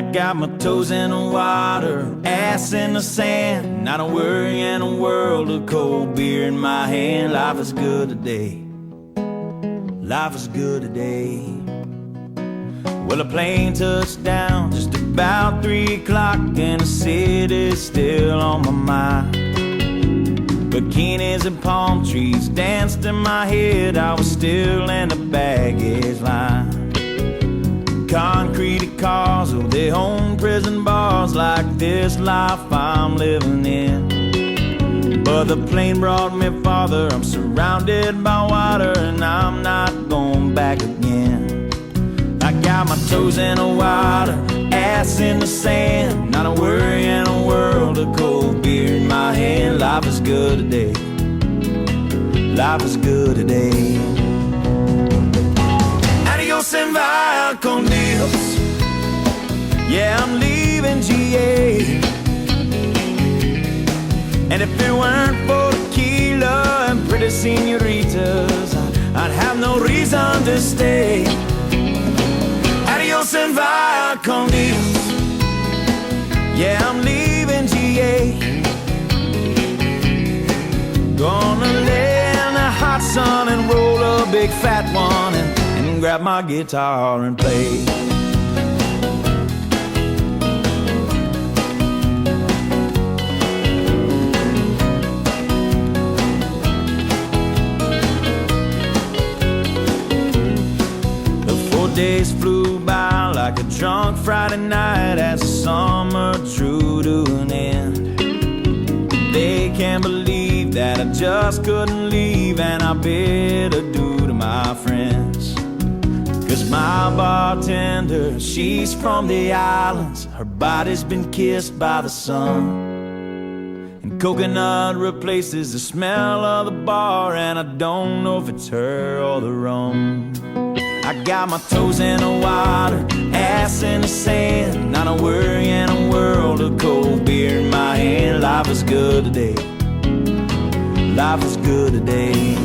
I got my toes in the water, ass in the sand, not a worry in a world of cold beer in my hand. Life is good today, life is good today. Well, a plane touched down just about 3 o'clock, and the city's still on my mind. Bikinis and palm trees danced in my head, I was still in the baggage line. Concrete cars, oh, they own prison bars like this life I'm living in. But the plane brought me farther, I'm surrounded by water, and I'm not going back again. I got my toes in the water, ass in the sand, not a worry in a world of cold beer in my hand. Life is good today, life is good today. Adios and vaya con Dios, yeah, I'm leaving GA. And if it weren't for tequila and pretty senoritas, I'd have no reason to stay. Adios and vaya con Dios, yeah, I'm leaving GA. Gonna lay in the hot sun and roll a big fat one and grab my guitar and play. The 4 days flew by like a drunk Friday night as the summer drew to an end. They can't believe that I just couldn't leave, and I bid adieu to my friends. 'Cause my bartender, she's from the islands, her body's been kissed by the sun, and coconut replaces the smell of the bar, and I don't know if it's her or the rum. I got my toes in the water, ass in the sand, not a worry in a world of cold beer in my hand. Life is good today, life is good today.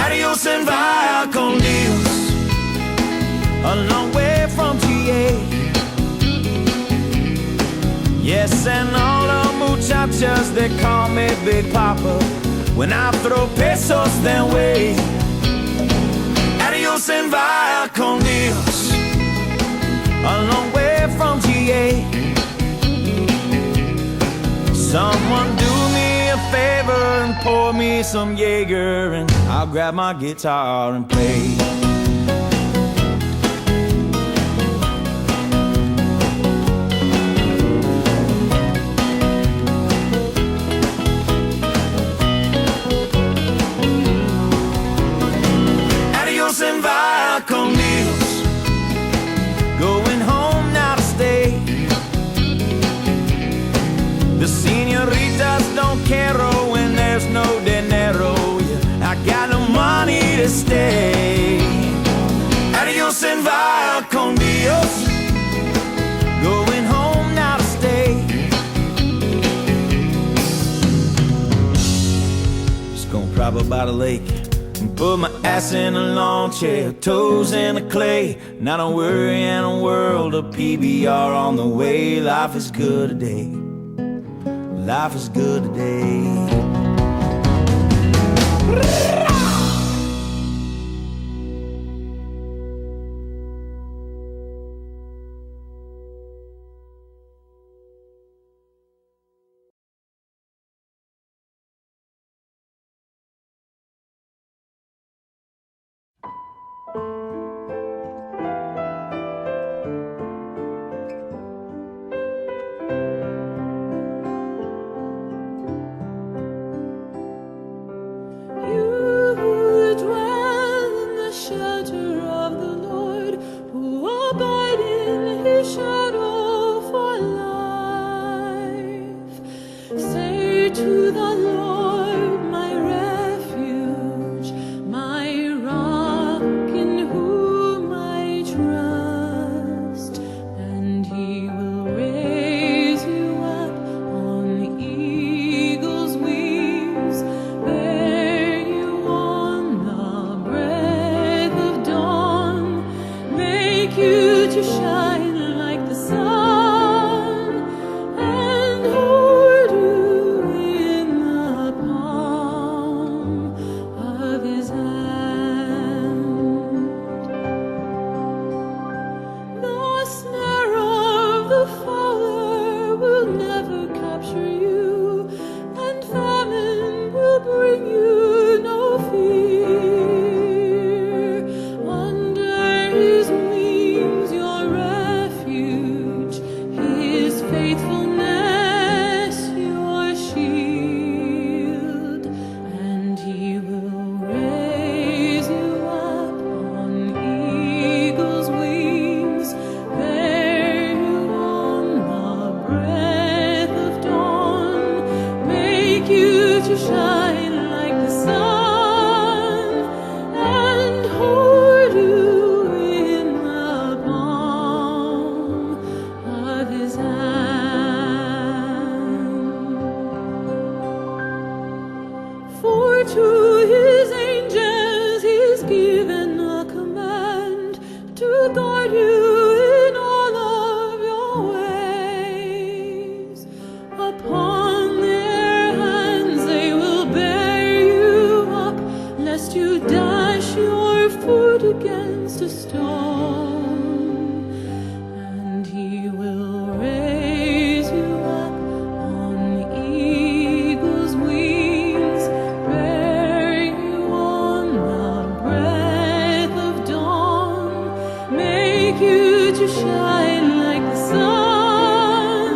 Adios and vaya con Dios, a long way from GA. Yes, and all the muchachas, they call me Big Papa when I throw pesos their way. Adios and vaya con Dios, a long way from GA. Someone do me a favor and pour me some Jaeger, and I'll grab my guitar and play. Adios and vaya con Dios, going home now to stay. The senoritas don't care when there's no dinero, yeah, I got no money to stay. Adios and vaya con Dios, going home now to stay. Just gonna prop up by the lake and put my ass in a lawn chair, toes in the clay, not a worry in a world of PBR on the way. Life is good today, life is good today. You to shine like the sun and hold you in the palm of his hand. The snare of the fowler will never capture you, and famine will bring you no fear. Under his wings your refuge, his faithfulness your shield, and he will raise you up on eagle's wings, bear you on the breath of dawn, make you to shine like the sun, and hold you in the palm of his hand. For to his angels he's given a command to guard you in all of your ways. Upon their hands they will bear you up, lest you dash your foot against a stone. And he will raise you up on eagle's wings, bear you on the breath of dawn, make you to shine like the sun,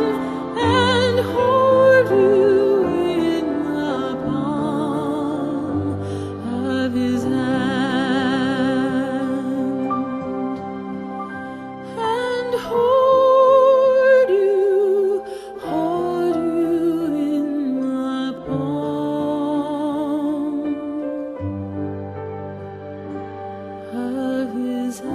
and hold you in the palm of his hand, and hold you in the palm of his hand.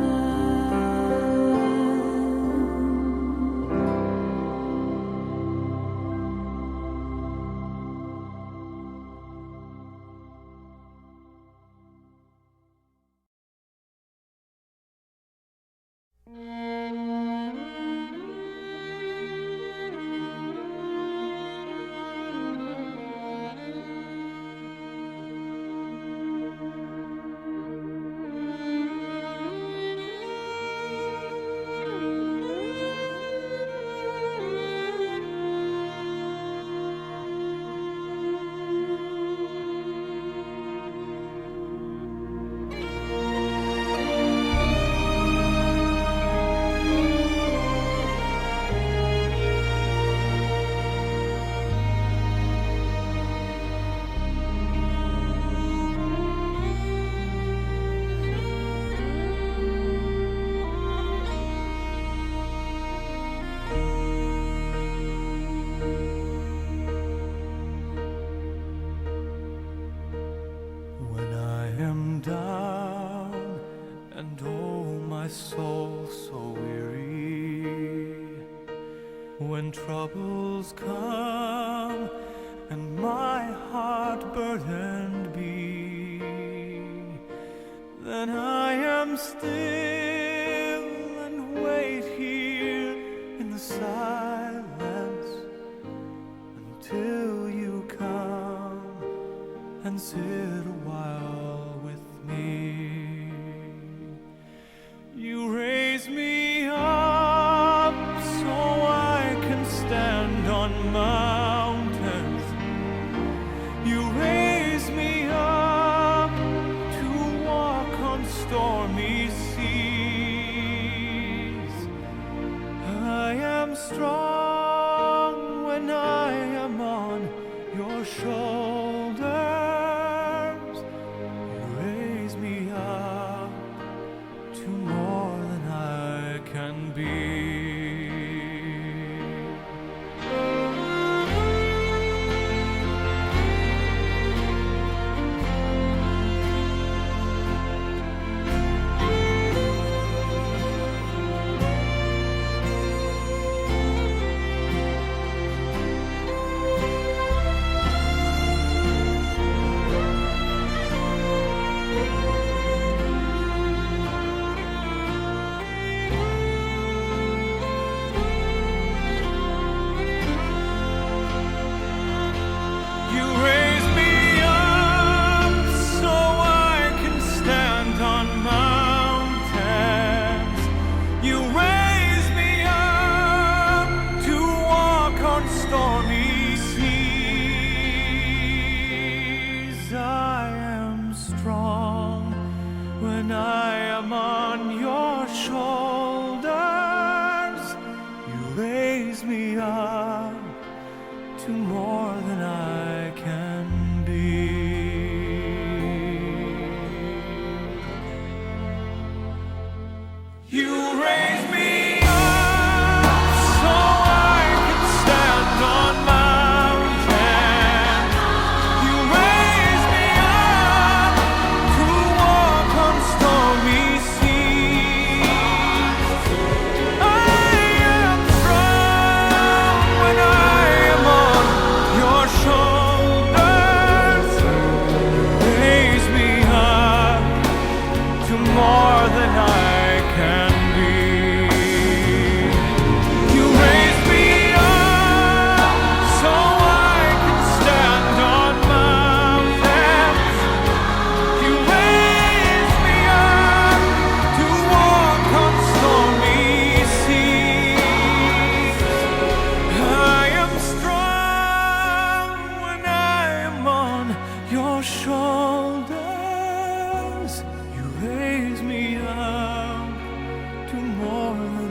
When I am down and oh my soul so weary, when troubles come and my heart burdened be, then I am still and wait here in the silence until you come and sit a while with me. You raise me up so I can stand on mountains. You raise me up to walk on stormy seas. I am strong when I am on your shoulders. You raise me up to more than I can be. raise me up so I can stand on mountains. You raise me up to walk on stormy seas. I am strong when I am on your shoulders. Raise me up to more than I can be. You raise me up so I can stand on mountains. You raise me up to walk on stormy seas. I am strong when I am on your shoulders. You raise me up to more than